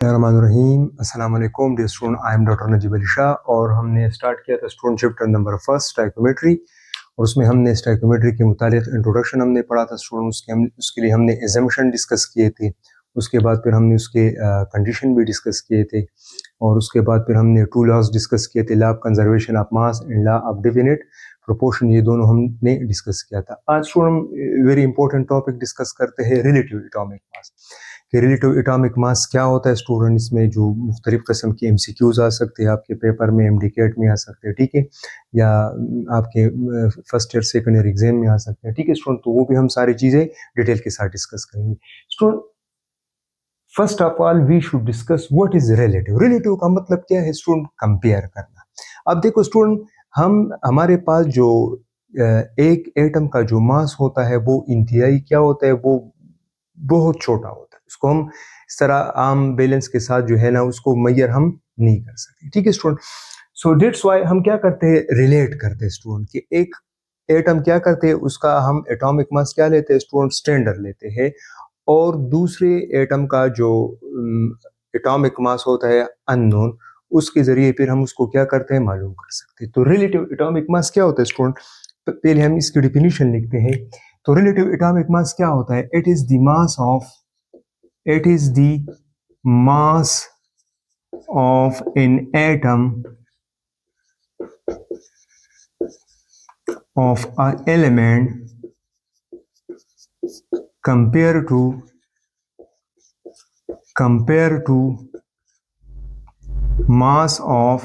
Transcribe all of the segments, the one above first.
रहीम अस्सलाम वालेकुम dear student, I am doctor Najeeb Ali Shah और हमने स्टार्ट किया था student chapter number first stoichiometry और उसमें हमने स्टाइकोमेट्री के मुतालिक इंट्रोडक्शन हमने पढ़ा था स्टूडेंट। उसके लिए हमने एजम्पशन डिस्कस किए थे, उसके बाद फिर हमने उसके कंडीशन भी डिस्कस किए थे और उसके बाद फिर हमने टू लॉज डिस्कस किए थे, law of conservation of mass and law of definite proportion, ये दोनों हमने डिस्कस किया था। आज student very important topic discuss करते हैं रिलेटिव एटॉमिक मास कि रिलेटिव एटॉमिक मास क्या होता है स्टूडेंट। इसमें जो मुख्तलिफ किस्म के MCQs आ सकते हैं आपके पेपर में, MDCAT में आ सकते हैं, ठीक है, या आपके first year second year exam में आ सकते हैं, ठीक है स्टूडेंट। तो वो भी हम सारी चीज़ें डिटेल के साथ डिस्कस करेंगे student. First of all we should discuss what is relative. Relative का मतलब क्या है स्टूडेंट? कंपेयर करना। अब देखो स्टूडेंट, हमारे पास जो एक एटम का जो मास होता है वो इंतहाई क्या होता है, वो बहुत छोटा होता है। उसको हम इस तरह आम बैलेंस के साथ जो है ना उसको मैयर हम नहीं कर सकते, ठीक है स्टूडेंट। सो डेट्स वाई हम क्या करते हैं, रिलेट करते हैं स्टूडेंट कि एक एटम क्या करते हैं, उसका हम एटॉमिक मास क्या लेते हैं स्टूडेंट, स्टैंडर्ड लेते हैं, और दूसरे एटम का जो एटॉमिक मास होता है अननोन, उसके जरिए फिर हम उसको क्या करते हैं, मालूम कर सकते हैं। तो रिलेटिव एटॉमिक मास क्या होता है स्टूडेंट? पहले हम इसकी डिफिनीशन लिखते हैं। तो रिलेटिव एटॉमिक मास क्या होता है? It is the mass of an atom of an element compared to mass of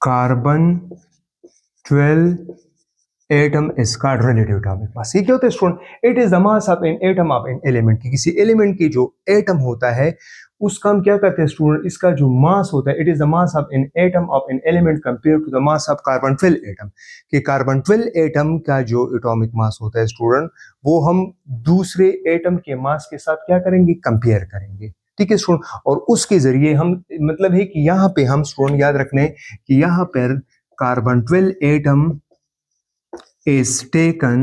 carbon 12 atom is called relative atomic मास। ये क्या होता है student? It is the mass of an atom of an element. किसी element की जो atom होता है उसका हम क्या करते हैं स्टूडेंट, इसका जो मास होता है, it is the mass of an atom of an element compare to the mass of carbon 12 atom. कि कार्बन 12 एटम का जो एटॉमिक मास होता है स्टूडेंट, वो हम दूसरे एटम के मास के साथ क्या करेंगे, कंपेयर करेंगे, ठीक है स्टूडेंट। और उसके जरिए हम, मतलब है कि यहाँ पे हम स्टूडेंट याद रखने कि यहाँ पर carbon 12 atom is taken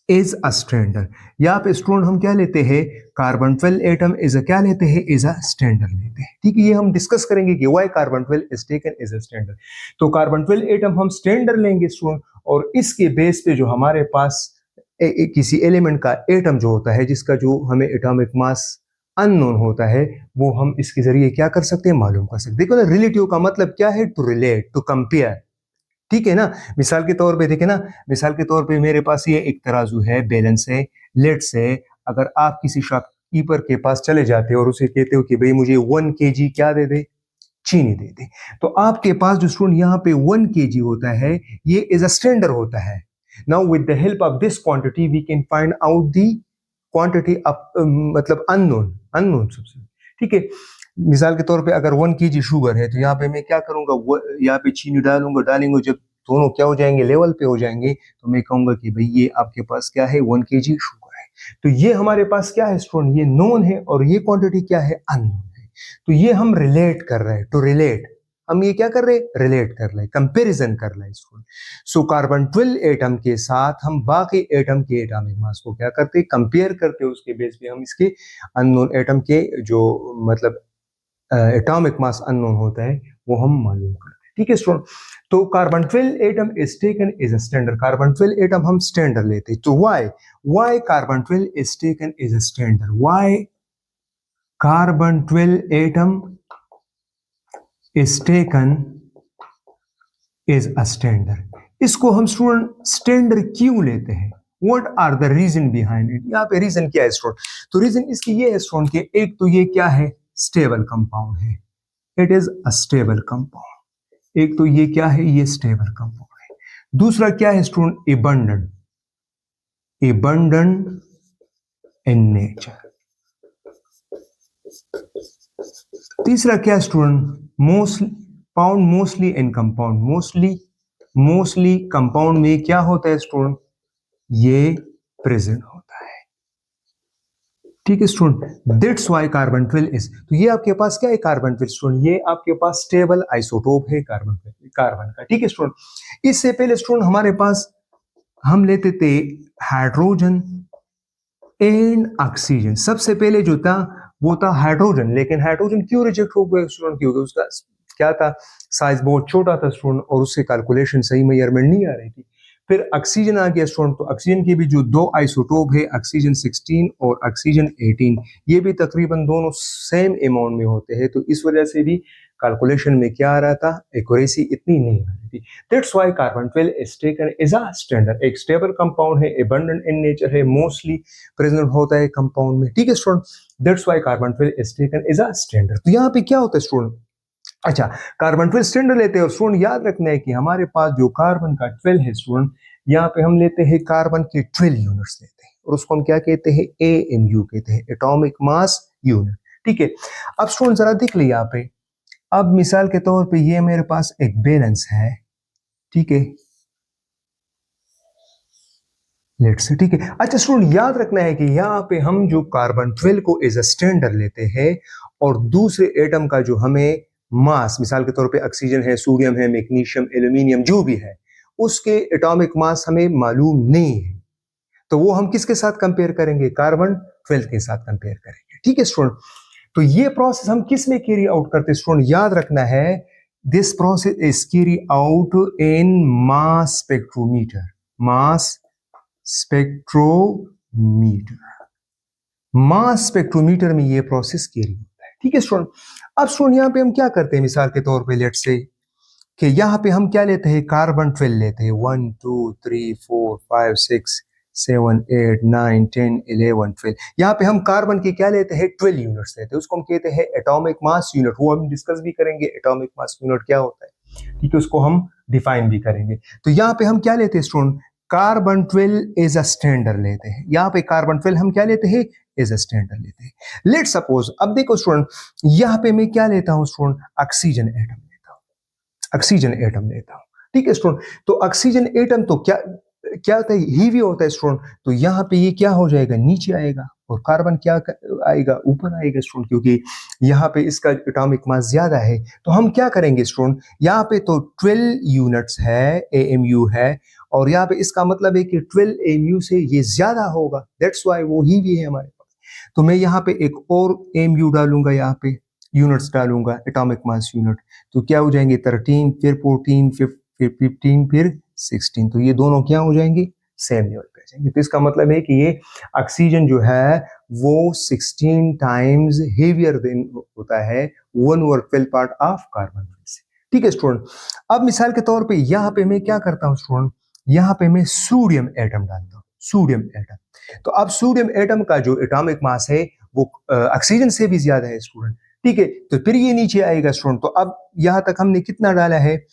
is a standard। यहाँ पे स्टूडेंट हम क्या लेते हैं, कार्बन 12 एटम इज क्या लेते हैं, इज अ स्टैंडर्ड लेते हैं, ठीक है। ये हम डिस्कस करेंगे कि why carbon 12 is taken is a standard. तो कार्बन 12 एटम हम स्टैंडर्ड लेंगे स्टूडेंट, और इसके बेस पे जो हमारे पास किसी एलिमेंट का एटम जो होता है, जिसका जो हमें एटॉमिक मास अननोन होता है, वो हम इसके जरिए क्या कर सकते हैं, मालूम कर सकते हैं। देखो ना, रिलेटिव का मतलब क्या है, टू रिलेट, टू कंपेयर, ठीक है ना। मिसाल के तौर पे देखे ना, मिसाल के तौर पे मेरे पास ये एक तराजू है, बैलेंस है, लेट से अगर आप किसी शॉपकीपर के पास चले जाते हो और उसे कहते हो कि भाई मुझे 1 kg क्या दे दे, चीनी दे दे, तो आपके पास जो स्टूडेंट यहाँ पे 1 kg होता है, ये इज अ स्टैंडर्ड होता है। Now with the help of this quantity we can find out the quantity of, मतलब अननोन सबसे, ठीक है। मिसाल के तौर पे अगर 1 kg शुगर है, तो यहाँ पे मैं क्या करूंगा, यहाँ पे चीनी डालेंगे, जब दोनों क्या हो जाएंगे, लेवल पे हो जाएंगे, तो मैं कहूंगा कि भाई ये आपके पास क्या है, 1 kg शुगर है। तो ये हमारे पास क्या है स्टूडेंट, ये नोन है, और ये क्वांटिटी क्या है, अननोन है। तो ये हम रिलेट कर रहे हैं, टू रिलेट, हम ये क्या कर रहे हैं, रिलेट कर रहे हैं, कंपेरिजन कर रहे हैं स्टूडेंट। सो कार्बन 12 एटम के साथ हम बाकी एटम के एटॉमिक मास को क्या करते हैं, कंपेयर करते हैं। उसके बेस पे हम इसके अननोन एटम के जो मतलब एटॉमिक मास अननोन होता है, वो हम मालूम करते हैं, ठीक है स्टूडेंट। तो carbon 12 atom is taken is a standard. Carbon 12 atom हम स्टैंडर्ड लेते हैं। तो why carbon 12 is taken is a standard, why carbon 12 atom is taken is a standard. इसको हम स्टूडेंट स्टैंडर्ड क्यों लेते हैं, what are the reason behind it. यहाँ पे रीजन क्या है स्टूडेंट? तो रीजन इसकी ये है स्टूडेंट कि एक तो ये क्या है, स्टेबल कंपाउंड है, it is a stable compound. एक तो ये क्या है, ये स्टेबल कंपाउंड है। दूसरा क्या है स्टूडेंट, एबंडेंट इन नेचर। तीसरा क्या student, mostly in compound. Mostly compound में क्या होता है स्टूडेंट, ये प्रेजेंट होता है, ठीक है student. That's why carbon 12 is, तो ये आपके पास क्या है, कार्बन 12 स्टूडेंट, ये आपके पास स्टेबल आइसोटोप है कार्बन का, ठीक है स्टूडेंट। इससे पहले स्टूडेंट हमारे पास हम लेते थे हाइड्रोजन एंड ऑक्सीजन। सबसे पहले जो था वो था हाइड्रोजन, लेकिन हाइड्रोजन क्यों रिजेक्ट हो गया स्टूडेंट? क्योंकि उसका क्या था, साइज बहुत छोटा था स्टूडेंट, और उससे कैलकुलेशन सही मेजरमेंट नहीं आ रही थी। फिर ऑक्सीजन आ गया स्टूडेंट, तो ऑक्सीजन की भी जो दो आइसोटोप है, ऑक्सीजन 16 और ऑक्सीजन 18, ये भी तकरीबन दोनों सेम अमाउंट में होते हैं, तो इस वजह से भी कैलकुलेशन में क्या आ रहा था, एक्यूरेसी इतनी नहीं आ रही थी। That's why carbon 12 is taken as a standard. एक स्टेबल कंपाउंड है, अबंडेंट इन नेचर है, मोस्टली प्रेजेंट होता है कंपाउंड में, ठीक है student. That's why carbon 12 is taken as a standard. तो यहाँ पे क्या होता है स्टूडेंट, अच्छा, कार्बन 12 स्टैंडर्ड लेते हैं, और स्टूडेंट याद रखना है कि हमारे पास जो कार्बन का 12 है स्टूडेंट, यहाँ पे हम लेते हैं कार्बन के 12 यूनिट्स लेते हैं, और उसको हम क्या कहते हैं, AMU कहते हैं, एटॉमिक मास यूनिट, ठीक है। अब स्टूडेंट जरा देख ली यहाँ पे, अब मिसाल के तौर पे ये मेरे पास एक बैलेंस है, ठीक है, लेट्स से, ठीक है। अच्छा स्टूडेंट याद रखना है कि यहाँ पे हम जो कार्बन 12 को एज अ स्टैंडर्ड लेते हैं, और दूसरे एटम का जो हमें मास, मिसाल के तौर पे ऑक्सीजन है, सोडियम है, मैग्नीशियम, एल्यूमिनियम जो भी है, उसके एटॉमिक मास हमें मालूम नहीं है, तो वो हम किसके साथ कंपेयर करेंगे, कार्बन 12 के साथ कंपेयर करेंगे, ठीक है स्टूडेंट। तो ये प्रोसेस हम किस में कैरी आउट करते हैं स्टूडेंट, याद रखना है, this process is carry out in mass spectrometer, mass spectrometer, mass spectrometer में ये प्रोसेस कैरी होता है, ठीक है स्टूडेंट। अब स्टूडेंट यहाँ पे हम क्या करते हैं, मिसाल के तौर पे लेट से कि यहाँ पे हम क्या लेते हैं, कार्बन 12 लेते हैं, 1 2 3 4 5 6 7 8 9 10 11 12, यहाँ पे हम कार्बन के क्या लेते हैं, 12 यूनिट्स लेते हैं, उसको हम कहते हैं एटॉमिक मास यूनिट, वो हम डिस्कस भी करेंगे, एटॉमिक मास यूनिट क्या होता है, ठीक है, उसको हम डिफाइन भी करेंगे। तो यहाँ पे हम क्या लेते हैं student, carbon 12 as a standard लेते हैं, यहाँ पे कार्बन 12 हम क्या लेते हैं, एज अ स्टैंडर्ड लेते हैं। लेट सपोज, अब देखो स्टूडेंट, यहाँ पे मैं क्या लेता हूँ स्टूडेंट, ऑक्सीजन एटम लेता हूँ, ऑक्सीजन एटम लेता हूँ, ठीक है स्टूडेंट। तो ऑक्सीजन एटम तो क्या क्या होता है, हीवी होता है स्टूडेंट, तो यहाँ पे ये क्या हो जाएगा, नीचे आएगा, और कार्बन क्या आएगा, ऊपर आएगा स्टूडेंट, क्योंकि यहाँ पे इसका एटॉमिक मास ज्यादा है। तो हम क्या करेंगे स्टूडेंट, यहाँ पे तो 12 यूनिट्स है, AMU है, और यहाँ पे इसका मतलब है कि 12 AMU से ये ज्यादा होगा, दैट्स वाई वो हीवी है हमारे पास। तो मैं यहाँ पे एक और AMU डालूंगा, यहाँ पे यूनिट्स डालूंगा, एटॉमिक मास यूनिट, तो क्या हो जाएंगे, 13, फिर 14, फिर 15, फिर 16, तो ये दोनों क्या हो जाएंगे, सेम लेवल पे जाएंगे। तो इसका मतलब है कि ये ऑक्सीजन जो है वो 16 टाइम्स हेवियर देन होता है 1/12 पार्ट ऑफ कार्बन से, ठीक है स्टूडेंट। अब मिसाल के तौर पे यहाँ पे मैं क्या करता हूँ स्टूडेंट, यहाँ पे मैं सोडियम एटम डालता हूँ, सोडियम एटम। तो अब सोडियम एटम का जो एटॉमिक मास है वो ऑक्सीजन से भी ज्यादा है स्टूडेंट, ठीक है, तो फिर ये नीचे आएगा स्टूडेंट। तो अब यहाँ तक हमने कितना डाला है,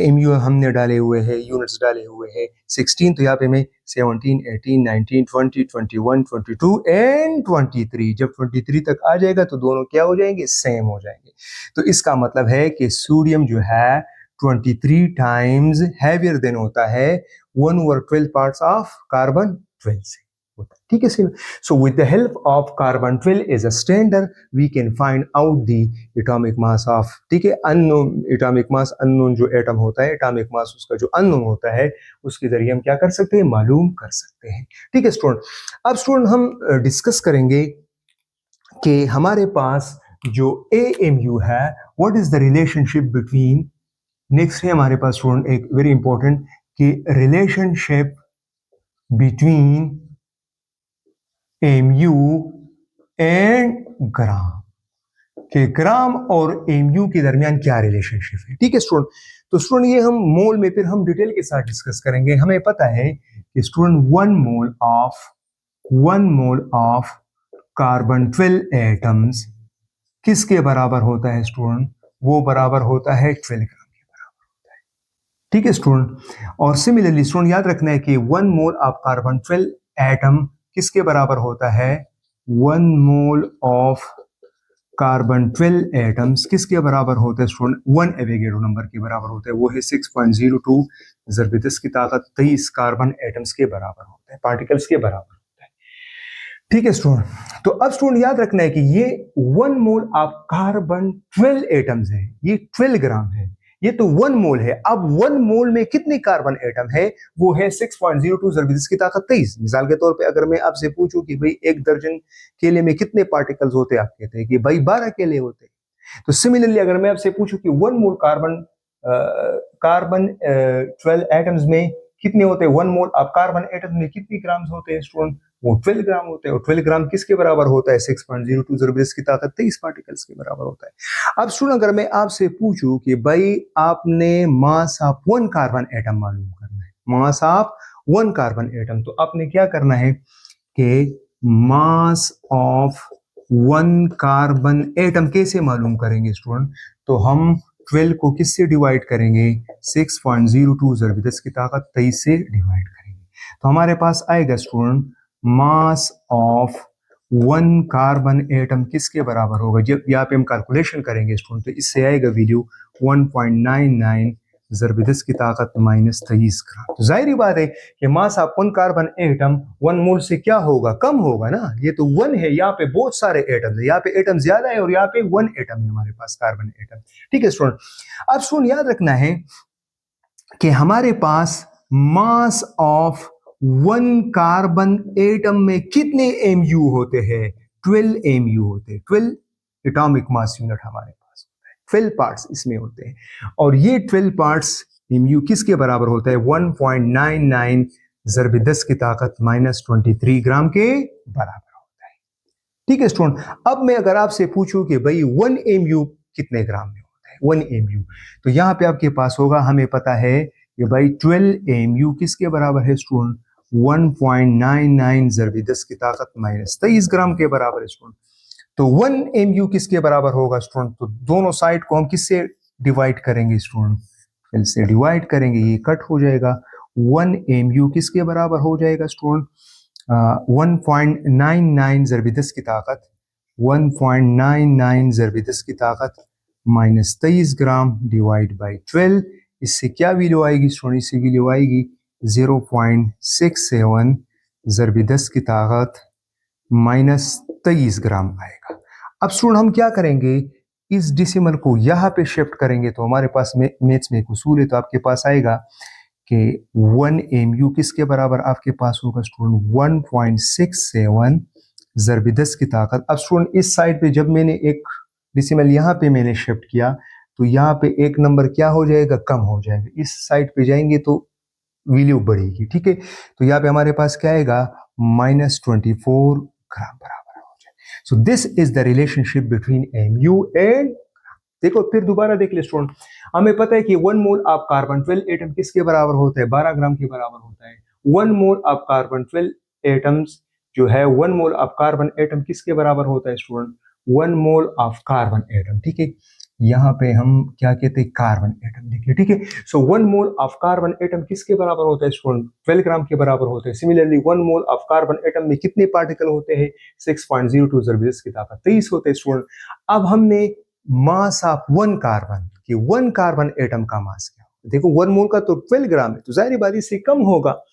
MU हमने डाले हुए हैं, यूनिट्स डाले हुए हैं 16, तो यहाँ पे मैं 17 18 19 20 21 22 एंड 23, जब 23 तक आ जाएगा तो दोनों क्या हो जाएंगे, सेम हो जाएंगे। तो इसका मतलब है कि सोडियम जो है 23 टाइम्स हैवियर देन होता है 1/12 पार्ट्स ऑफ कार्बन 12 से होता है, ठीक है sir. So with the help of carbon 12 as a standard we can find out the atomic mass of, ठीक है, अननोन एटॉमिक मास, अननोन जो एटम होता है, एटॉमिक मास उसका जो अननोन होता है, उसके जरिए हम क्या कर सकते हैं, मालूम कर सकते हैं, ठीक है स्टूडेंट। अब स्टूडेंट हम डिस्कस करेंगे कि हमारे पास जो AMU है, what is the relationship between, next है हमारे पास स्टूडेंट एक वेरी इंपॉर्टेंट, कि रिलेशनशिप बिटवीन AMU एंड ग्राम, कि ग्राम और AMU के दरमियान क्या रिलेशनशिप है, ठीक है स्टूडेंट। तो स्टूडेंट ये हम मोल में फिर हम डिटेल के साथ डिस्कस करेंगे। हमें पता है कि student 1 mole of carbon 12 atoms किसके बराबर होता है स्टूडेंट, वो बराबर होता है 12 ग्राम के बराबर होता है, ठीक है स्टूडेंट। और सिमिलरली स्टूडेंट याद रखना है कि 1 मोल ऑफ कार्बन 12 एटम किसके बराबर होता है, 1 मोल ऑफ कार्बन 12 एटम्स किसके बराबर होता है स्टूडेंट, 1 एवोगैड्रो नंबर के बराबर होता है, वो है 6.02 ज़रब 10 की ताकत 23 कार्बन एटम्स के बराबर होता है, पार्टिकल्स के बराबर होता है, ठीक है स्टूडेंट। तो अब स्टूडेंट याद रखना है कि ये 1 मोल ऑफ कार्बन 12 एटम्स है, ये 12 ग्राम है, ये तो 1 मोल है। अब 1 मोल में कितने कार्बन एटम है? वो है 6.02 जरब की ताकत 23। मिसाल के तौर पे अगर मैं आपसे पूछूं कि भाई एक दर्जन केले में कितने पार्टिकल्स होते हैं, आप कहते हैं कि भाई 12 केले होते हैं। तो सिमिलरली अगर मैं आपसे पूछूं कि 1 मोल कार्बन 12 एटम्स में कितने होते हैं, 1 मोल अब कार्बन एटम में कितने ग्राम्स होते हैं स्टूडेंट? वो 12 ग्राम होते हैं। और 12 ग्राम किसके बराबर होता है? 6.02 जरब की ताकत 23 पार्टिकल्स के बराबर होता है। अब स्टूडेंट अगर मैं आपसे पूछूं कि भाई आपने मास ऑफ 1 कार्बन एटम मालूम करना है, मास ऑफ 1 कार्बन एटम, तो आपने क्या करना है कि मास ऑफ 1 कार्बन एटम कैसे मालूम करेंगे स्टूडेंट? तो हम 12 को किससे डिवाइड करेंगे? 6.02 जरब की ताकत 23 से डिवाइड करेंगे। तो हमारे पास आएगा student mass of 1 carbon atom किसके बराबर होगा? जब यहाँ पे हम कैलकुलेशन करेंगे स्टूडेंट तो इससे आएगा वैल्यू 1.99 जरब की ताकत -23 ग्राम। तो जाहिर बात है कि मास ऑफ 1 कार्बन एटम 1 मोल से क्या होगा? कम होगा ना। ये तो 1 है, यहाँ पे बहुत सारे एटम है, यहाँ पे एटम ज्यादा है और यहाँ पे 1 एटम है हमारे पास कार्बन एटम। ठीक है स्टूडेंट, अब स्टूडेंट याद रखना है कि हमारे पास मास ऑफ 1 कार्बन एटम में कितने एमयू होते हैं? 12 एमयू होते हैं। 12 एटॉमिक मास यूनिट हमारे पास होता है, 12 पार्ट्स इसमें होते हैं। और ये 12 पार्ट्स एमयू किसके बराबर होता है? 1.99 जरब 10 की ताकत -23 ग्राम के बराबर होता है। ठीक है स्टूडेंट, अब मैं अगर आपसे पूछूं कि भाई 1 एमयू कितने ग्राम में होता है? 1 एमयू, तो यहां पे आपके पास होगा, हमें पता है कि भाई 12 एमयू किसके बराबर है स्टूडेंट? 1.99 जरब 10 की ताकत -23 ग्राम के बराबर है स्टूडेंट। तो 1 एमयू किसके बराबर होगा स्टूडेंट? तो दोनों साइड को हम किससे डिवाइड करेंगे स्टूडेंट? फिर से डिवाइड करेंगे, ये कट हो जाएगा। 1 एमयू किसके बराबर हो जाएगा स्टूडेंट? 1.99 जरब 10 की ताकत 1.99 जरब 10 की ताकत -23 ग्राम डिवाइड बाई 12। इससे क्या वैल्यू आएगी स्टूडेंट? इससे वैल्यू आएगी 0.67 जरब 10 की ताकत -23 ग्राम आएगा। अब स्टूडेंट हम क्या करेंगे? इस डिसिमल को यहाँ पे शिफ्ट करेंगे। तो हमारे पास मैथ्स में एक उसूल है, तो आपके पास आएगा कि 1 एमयू किसके बराबर आपके पास होगा स्टूडेंट? 1.67 जरब 10 की ताकत। अब स्टूडेंट इस साइड पे जब मैंने एक डिसिमल यहाँ पे मैंने शिफ्ट किया तो यहाँ पे एक नंबर क्या हो जाएगा? कम हो जाएगा। इस साइड पे जाएंगे तो वैल्यू बढ़ेगी। ठीक है, तो यहाँ पे हमारे पास क्या आएगा? -24 ग्राम बराबर हो जाए। सो this is the relationship between MU and, देखो फिर दोबारा देख ले स्टूडेंट, हमें पता है कि 1 मोल ऑफ कार्बन 12 एटम किसके बराबर होता है? 12 ग्राम के बराबर होता है। 1 मोल ऑफ कार्बन 12 एटम्स जो है 1 मोल ऑफ कार्बन एटम किसके बराबर होता है student? 1 mole of carbon atom. ठीक है, यहाँ पे हम क्या कहते हैं? कार्बन एटम देखिए। ठीक है, सो 1 मोल ऑफ कार्बन एटम किसके बराबर होता है स्टूडेंट? 12 ग्राम के बराबर होते हैं। Similarly 1 mole of carbon atom में कितने पार्टिकल होते हैं? 6.02 जरब 10 की ताकत 23 होते हैं स्टूडेंट। अब हमने मास ऑफ 1 कार्बन कि 1 कार्बन एटम का मास क्या होगा? देखो 1 मोल का तो 12 ग्राम है, तो जाहिर बात इससे कम होगा।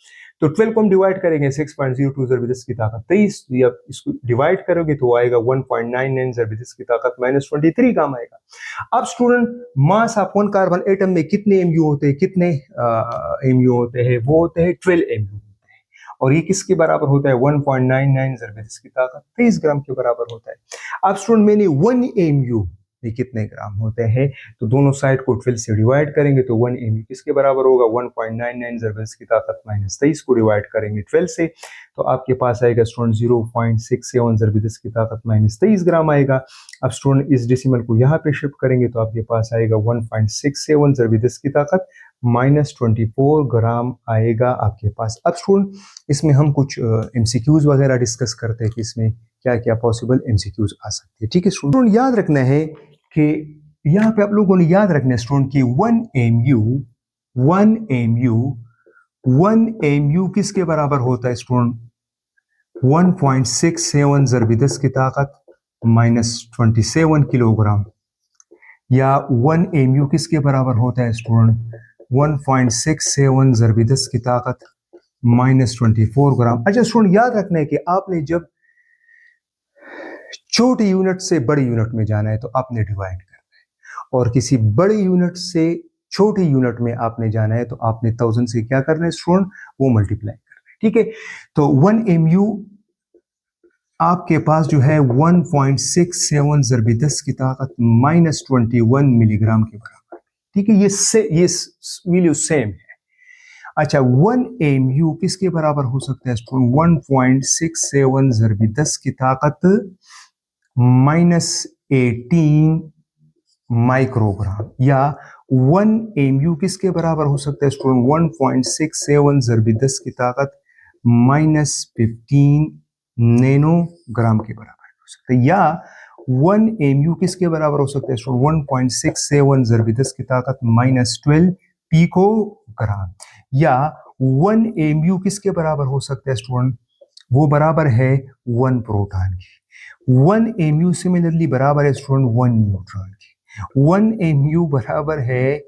तो 12 को हम डिवाइड करेंगे 6.02 जरब 10 की ताकत 23, अब इसको डिवाइड करोगे तो आएगा 1.99 जरब 10 की ताकत -23 ग्राम आएगा। अब student mass of 1 carbon atom में कितने एमयू होते हैं? कितने एमयू होते हैं? वो होते हैं 12 एमयू होते हैं। और ये किसके बराबर होता है? 1.99 जरब 10 की ताकत 23 ग्राम के बराबर होता है। अब स्टूडेंट मैंने 1 एमयू ये कितने ग्राम होते हैं, तो दोनों साइड को 12 से डिवाइड करेंगे तो 1 एमयू किसके बराबर होगा? 1.99 जरब 10 की ताकत -23 को डिवाइड करेंगे 12 से, तो आपके पास आएगा स्टूडेंट 0.67 जरब 10 की ताकत -23 ग्राम आएगा। अब स्टूडेंट इस डेसिमल को यहाँ पे शिफ्ट करेंगे तो आपके पास आएगा 1.67 जरब 10 की ताकत -24 ग्राम आएगा आपके पास। अब स्टूडेंट इसमें हम कुछ एमसीक्यूज वगैरह डिस्कस करते हैं कि इसमें क्या क्या पॉसिबल एमसीक्यूज आ सकते हैं। ठीक है स्टूडेंट, याद रखना है कि यहाँ पे आप लोगों ने याद रखना है स्टूडेंट कि 1 एमयू किसके बराबर होता है स्टूडेंट? 1.67 जरब 10 की ताकत -27 किलोग्राम। या 1 एमयू किसके बराबर होता है स्टूडेंट? 1.67 जरब 10 की ताकत -24 ग्राम। अच्छा स्टूडेंट याद रखना है कि आपने जब छोटे यूनिट से बड़े यूनिट में जाना है तो आपने डिवाइड करना है, और किसी बड़े यूनिट से छोटे यूनिट में आपने जाना है तो आपने 1000 से क्या करना है स्टूडेंट, वो मल्टीप्लाई करना है, ठीक है। तो 1 MU आपके पास जो है 1.67 ज़रबे 10 की ताकत -21 मिलीग्राम के बराबर, ठीक है। ये वैल्यू सेम है। अच्छा 1 MU किसके बराबर हो सकता है स्टूडेंट, 1.67 ज़रबे 10 की ताकत -18 माइक्रोग्राम, या 1 MU किसके बराबर हो सकता है स्टूडेंट, 1.67 ज़रबे 10 की ताकत -15 नैनोग्राम के बराबर हो सकता है, या 1 MU किसके बराबर हो सकता है स्टूडेंट, 1.67 ज़रबे 10 की ताकत -12 पिकोग्राम, या 1 MU किसके बराबर हो सकता है स्टूडेंट, वो बराबर है 1 प्रोटॉन की। 1 MU सिमिलरली बराबर है स्टूडेंट 1 न्यूट्रॉन की। 1 MU बराबर है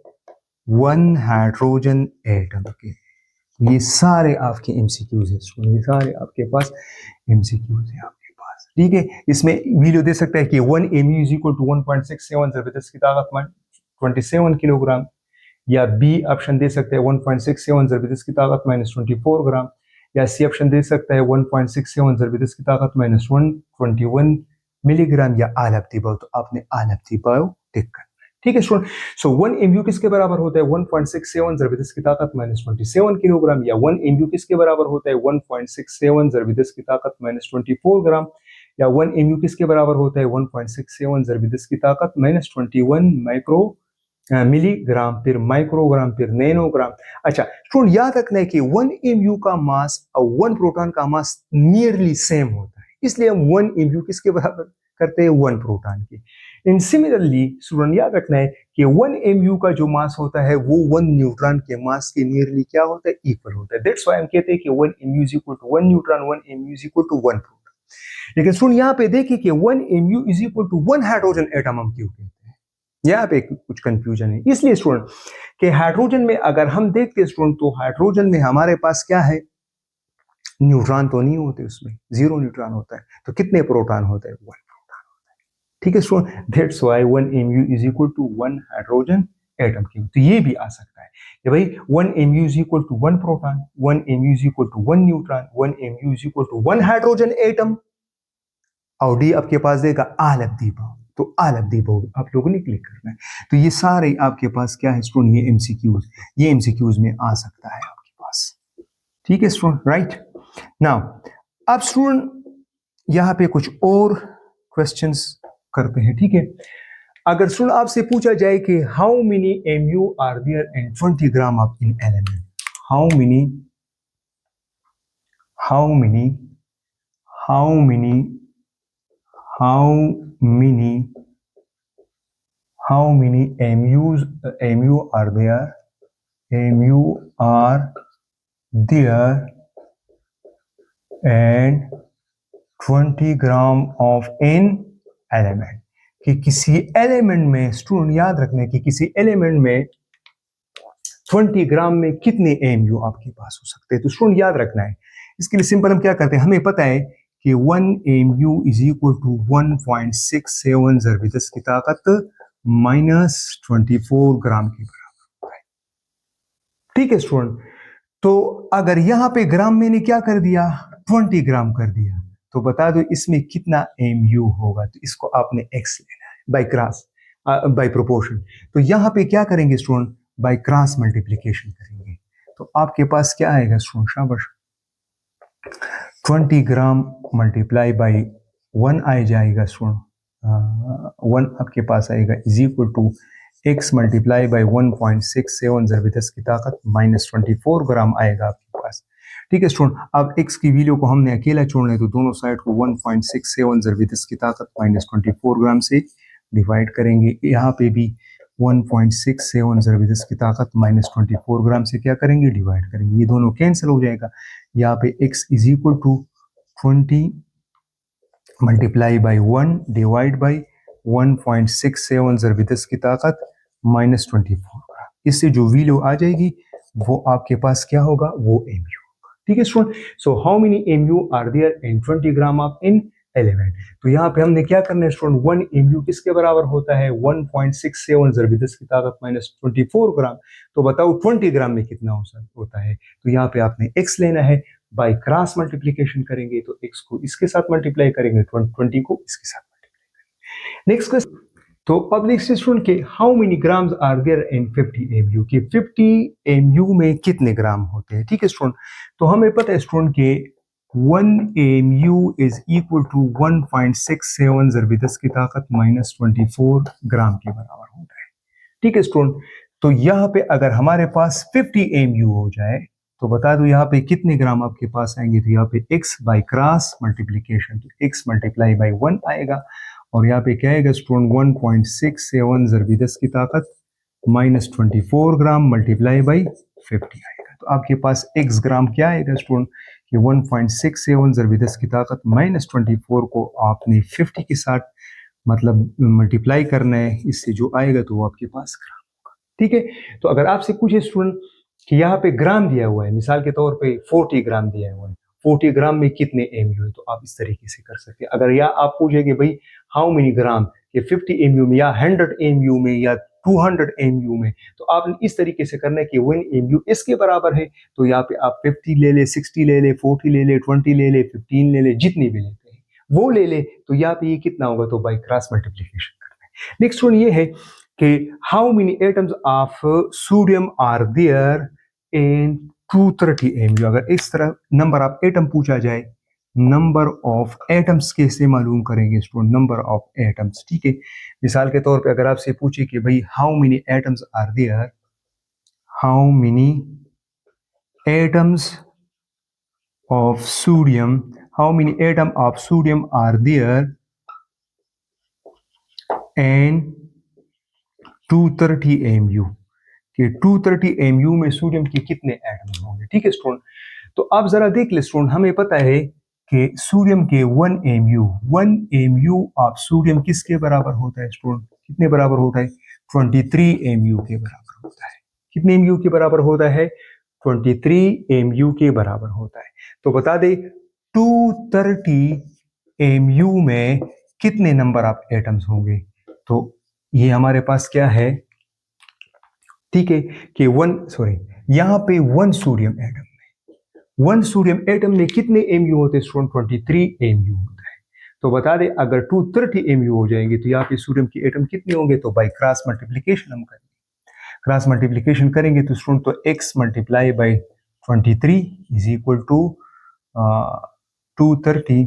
1 हाइड्रोजन एटम के। ये सारे आपके एमसीक्यूज है स्टूडेंट, ये सारे आपके पास एमसीक्यूज है आपके पास, ठीक है। इसमें वीडियो दे सकता है कि 1 MU इज इक्वल टू 1.67 ज़रबे 10 की ताकत 27 किलोग्राम, या बी ऑप्शन दे सकते हैं 1.67 ज़रबे 10 की ताकत -24 ग्राम, या सी ऑप्शन दे सकता है 1.67 ज़रबे 10 की ताकत -121 मिलीग्राम, या ऑल ऑफ द अबव। तो आपने ऑल ऑफ द अबव टिक करना है, ठीक है स्टूडेंट। सो 1 MU किसके बराबर होता है, 1.67 ज़रबे 10 की ताकत -27 किलोग्राम, या 1 MU किसके बराबर होता है 1.67 ज़रबे 10 की ताकत -24 ग्राम, या 1 MU किसके बराबर होता है 1.67 ज़रबे 10 की ताकत -21 माइक्रो मिलीग्राम, फिर माइक्रोग्राम, फिर नैनोग्राम। अच्छा स्टूडेंट याद रखना है कि 1 MU का मास और 1 प्रोटॉन का मास नियरली सेम होता है, इसलिए हम 1 MU किसके बराबर करते हैं, 1 प्रोटॉन की। इन सिमिलरली स्टूडेंट याद रखना है कि 1 MU का जो मास होता है वो 1 न्यूट्रॉन के मास के नियरली क्या होता है, इक्वल होता है। दैट्स व्हाई हम कहते हैं कि 1 MU is equal to 1 neutron, 1 MU is equal to 1 proton. लेकिन स्टूडेंट यहाँ पे देखिए कि 1 MU is equal to 1 hydrogen atom हम क्यों कहते हैं, यहाँ पे कुछ कंफ्यूजन है। इसलिए स्टूडेंट कि हाइड्रोजन में अगर हम देखते हैं स्टूडेंट, तो हाइड्रोजन में हमारे पास क्या है, न्यूट्रॉन तो नहीं होते, उसमें 0 न्यूट्रॉन होता है, तो कितने प्रोटॉन होते हैं, 1 प्रोटॉन होता है, ठीक है student. That's why 1 MU is equal to 1 hydrogen atom की। तो ये भी आ सकता है कि भाई 1 MU is equal to 1 proton, 1 MU is equal to 1 neutron, 1 MU is equal to 1 hydrogen atom, और डी आपके पास देगा ऑल ऑफ द अबव। तो ऑल ऑफ द अबव आप लोगों ने क्लिक करना है। तो ये सारे आपके पास क्या है स्टूडेंट, ये एमसीक्यूज में आ सकता है आपके पास, ठीक है स्टूडेंट, राइट। नाउ अब स्टूडेंट यहाँ पे कुछ और क्वेश्चंस करते हैं, ठीक है। अगर स्टूडेंट आपसे पूछा जाए कि how many MU are there in 20 gram of an element, how many MU are there and 20 gram of an element, कि किसी एलिमेंट में स्टूडेंट याद रखना है कि किसी एलिमेंट में 20 ग्राम में कितने MU आपके पास हो सकते हैं। तो स्टूडेंट याद रखना है, इसके लिए सिंपल हम क्या करते हैं, हमें पता है कि 1 MU इज इक्वल टू 1.67 ज़रबे 10 की ताकत -24 ग्राम के बराबर होता है, ठीक है स्टूडेंट। तो अगर यहाँ पे ग्राम मैंने क्या कर दिया, 20 ग्राम कर दिया, तो बता दो इसमें कितना MU होगा। तो इसको आपने x लेना है बाय प्रोपोर्शन। तो यहाँ पे क्या करेंगे स्टूडेंट, बाय क्रॉस मल्टीप्लीकेशन करेंगे। तो आपके पास क्या आएगा स्टूडेंट, शाबाश, 20 ग्राम मल्टीप्लाई बाई 1 आ जाएगा स्टूडेंट, 1 आपके पास आएगा is equal to x multiply by 1.67 ज़रबे 10 की ताकत -24 ग्राम आएगा आपके पास, ठीक है स्टूडेंट। अब x की वैल्यू को हमने अकेला छोड़ना है, तो दोनों साइड को 1.67 ज़रबे 10 की ताकत -24 ग्राम से डिवाइड करेंगे। यहाँ पे भी 1.67 ज़रबे 10 की ताकत -24 ग्राम से क्या करेंगे, डिवाइड करेंगे। ये दोनों कैंसिल हो जाएगा। यहाँ पे x is equal to 20 multiply by 1 divide by 1.67 ज़रबे 10 की ताकत -24 ग्राम। इससे जो वैल्यू आ जाएगी वो आपके पास क्या होगा, वो MU होगा, ठीक है student. So how many MU are there in 20 gram of an element. तो यहाँ पे हमने क्या करना है स्टूडेंट, 1 mu किसके बराबर होता है, 1.67 ज़रब 10 की ताकत -24 ग्राम। तो बताओ 20 ग्राम में कितना होता है। तो यहाँ पे आपने x लेना है, बाय क्रॉस मल्टीप्लीकेशन करेंगे तो x को इसके साथ मल्टीप्लाई करेंगे, 20 को इसके साथ मल्टीप्लाई करेंगे। नेक्स्ट क्वेश्चन, तो अब नेक्स्ट स्टूडेंट के how many grams are there in 50 mu, कि 50 mu में कितने ग्राम होते हैं। ठीक है स्टूडेंट, तो हमें पता है स्टूडेंट के 1 mu इज इक्वल टू 1.67 ज़रब 10 की ताकत -24 ग्राम के बराबर होता है। ठीक है स्टूडेंट, तो यहाँ पे अगर हमारे पास 50 mu हो जाए तो बता दो यहाँ पे कितने ग्राम आपके पास आएंगे। तो यहाँ पे x बाई क्रॉस मल्टीप्लीकेशन, तो x मल्टीप्लाई बाई 1 आएगा, और यहाँ पे क्या आएगा स्टूडेंट 1.67 ज़रब 10 की ताकत -24 ग्राम मल्टीप्लाई बाई 50 आएगा। तो आपके पास x ग्राम क्या आएगा स्टूडेंट, कि 1.67 ज़रब 10 की ताकत -24 को आपने 50 के साथ मतलब मल्टीप्लाई करना है, इससे जो आएगा तो वो आपके पास ग्राम होगा। ठीक है, तो अगर आपसे पूछे स्टूडेंट कि यहाँ पे ग्राम दिया हुआ है, मिसाल के तौर पे 40 ग्राम दिया हुआ है, 40 ग्राम में कितने mu है, तो आप इस तरीके से कर सकते हैं। अगर या आप पूछेंगे भाई हाउ मेनी ग्राम, कि 50 mu में या 100 mu में या 200 mu में, तो आप इस तरीके से करना है कि 1 mu इसके बराबर है, तो यहाँ पे आप 50 ले ले, 60 ले ले, 40 ले ले, 20 ले ले, 15 ले ले, जितनी भी लेते हैं वो ले ले, तो यहाँ पे ये कितना होगा, तो बाई क्रॉस मल्टीप्लीकेशन करना है। नेक्स्ट वन ये है कि how many atoms of sodium are there in 230 mu। अगर इस तरह नंबर ऑफ एटम पूछा जाए, नंबर ऑफ एटम्स कैसे मालूम करेंगे स्टूडेंट, नंबर ऑफ एटम्स। ठीक है, मिसाल के तौर पे अगर आपसे पूछे कि भाई how many atoms are there, how many atoms of sodium, how many atom of sodium are there and 230 mu, कि 230 mu में सोडियम के कितने एटम होंगे। ठीक है स्टूडेंट, तो आप जरा देख ले स्टूडेंट, हमें पता है कि सोडियम के 1 mu ऑफ सोडियम किसके बराबर होता है स्टूडेंट, कितने बराबर होता है, 23 mu के बराबर होता है। कितने mu के बराबर होता है, 23 mu के बराबर होता है। तो बता दे 230 mu में कितने नंबर ऑफ एटम्स होंगे। तो ये हमारे पास क्या है, ठीक है, कि यहाँ पे 1 सोडियम एटम में, 1 सोडियम एटम में कितने mu होते हैं स्टूडेंट, 23 mu होता है। तो बता दे अगर 230 mu हो जाएंगे तो यहाँ पे सोडियम की एटम कितने होंगे, तो बाई क्रॉस मल्टीप्लीकेशन हम करेंगे, क्रॉस मल्टीप्लीकेशन करेंगे तो स्टूडेंट तो x multiply by 23 is equal to 230।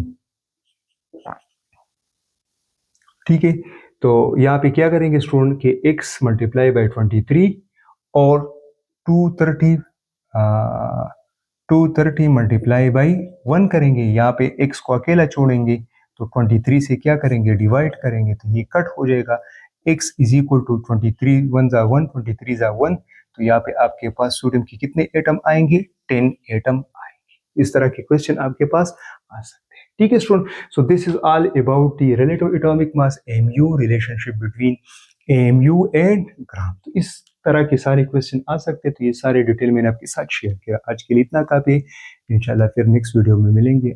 ठीक है, तो यहाँ पे क्या करेंगे स्टूडेंट के x मल्टीप्लाई बाई 23 और 230 मल्टीप्लाई बाई 1 करेंगे, यहाँ पे x को अकेला छोड़ेंगे तो 23 से क्या करेंगे, डिवाइड करेंगे, तो ये कट हो जाएगा। x इज इक्वल टू 23 1 जा 1, 23 जा 1, तो यहाँ पे आपके पास सोडियम के कितने एटम आएंगे, 10 एटम आएंगे। इस तरह के क्वेश्चन आपके पास आ सकते हैं। ठीक है student, so this is all about the relative atomic mass mu, relationship between mu and gram. तो इस तरह के सारे क्वेश्चन आ सकते हैं, तो ये सारे डिटेल मैंने आपके साथ शेयर किया। आज के लिए इतना काफी है, इंशाल्लाह फिर नेक्स्ट वीडियो में मिलेंगे।